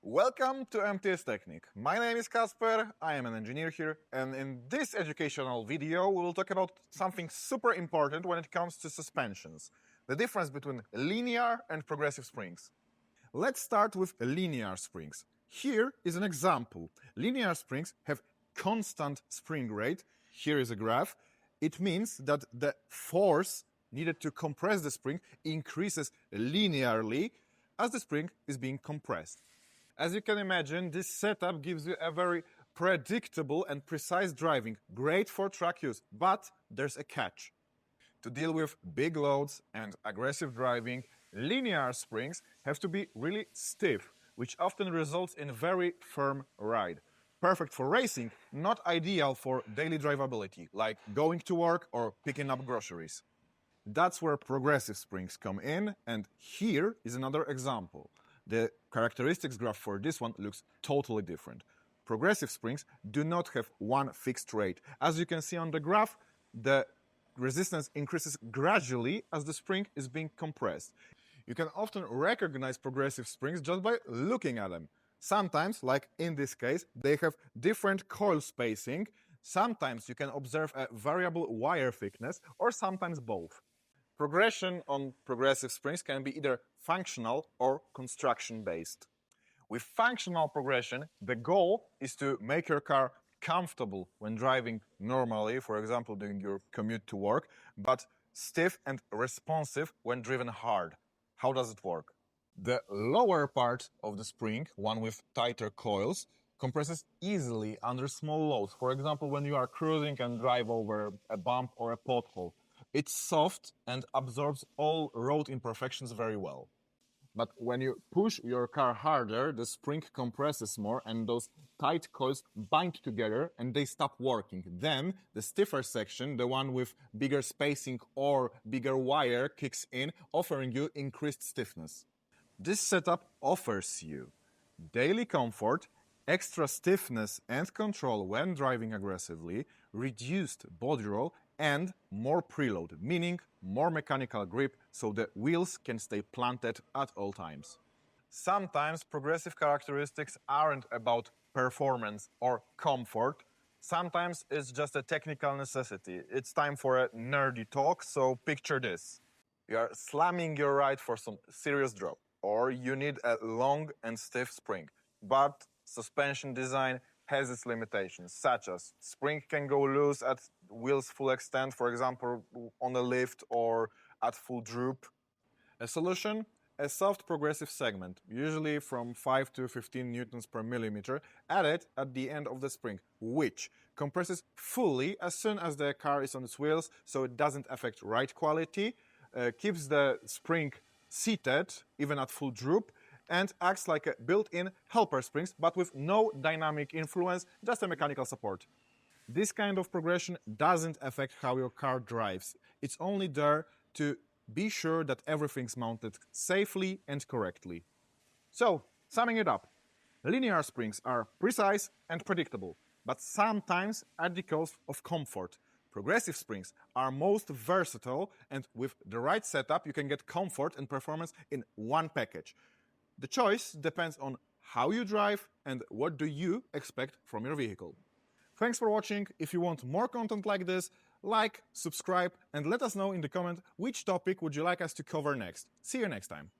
Welcome to mtstechnik. My name is Kasper, I am an engineer here, and in this educational video we will talk about something super important when it comes to suspensions, the difference between linear and progressive springs. Let's start with linear springs. Here is an example. Linear springs have constant spring rate. Here is a graph. It means that the force needed to compress the spring increases linearly as the spring is being compressed. As you can imagine, this setup gives you a very predictable and precise driving, great for track use, but there's a catch. To deal with big loads and aggressive driving, linear springs have to be really stiff, which often results in very firm ride. Perfect for racing, not ideal for daily drivability, like going to work or picking up groceries. That's where progressive springs come in, and here is another example. The characteristics graph for this one looks totally different. Progressive springs do not have one fixed rate. As you can see on the graph, the resistance increases gradually as the spring is being compressed. You can often recognize progressive springs just by looking at them. Sometimes, like in this case, they have different coil spacing. Sometimes you can observe a variable wire thickness, or sometimes both. Progression on progressive springs can be either functional or construction-based. With functional progression, the goal is to make your car comfortable when driving normally, for example, during your commute to work, but stiff and responsive when driven hard. How does it work? The lower part of the spring, one with tighter coils, compresses easily under small loads. For example, when you are cruising and drive over a bump or a pothole. It's soft and absorbs all road imperfections very well. But when you push your car harder, the spring compresses more and those tight coils bind together and they stop working. Then the stiffer section, the one with bigger spacing or bigger wire, kicks in, offering you increased stiffness. This setup offers you daily comfort, extra stiffness and control when driving aggressively, reduced body roll, and more preload, meaning more mechanical grip so the wheels can stay planted at all times. Sometimes progressive characteristics aren't about performance or comfort. Sometimes it's just a technical necessity. It's time for a nerdy talk, so picture this. You are slamming your ride for some serious drop, or you need a long and stiff spring, but suspension design has its limitations, such as spring can go loose at wheel's full extent, for example, on a lift or at full droop. A solution? A soft progressive segment, usually from 5 to 15 newtons per millimeter, added at the end of the spring, which compresses fully as soon as the car is on its wheels, so it doesn't affect ride quality, keeps the spring seated, even at full droop, and acts like a built-in helper springs, but with no dynamic influence, just a mechanical support. This kind of progression doesn't affect how your car drives. It's only there to be sure that everything's mounted safely and correctly. So, summing it up, linear springs are precise and predictable, but sometimes at the cost of comfort. Progressive springs are most versatile, and with the right setup you can get comfort and performance in one package. The choice depends on how you drive and what do you expect from your vehicle. Thanks for watching. If you want more content like this, like, subscribe, and let us know in the comment which topic would you like us to cover next. See you next time.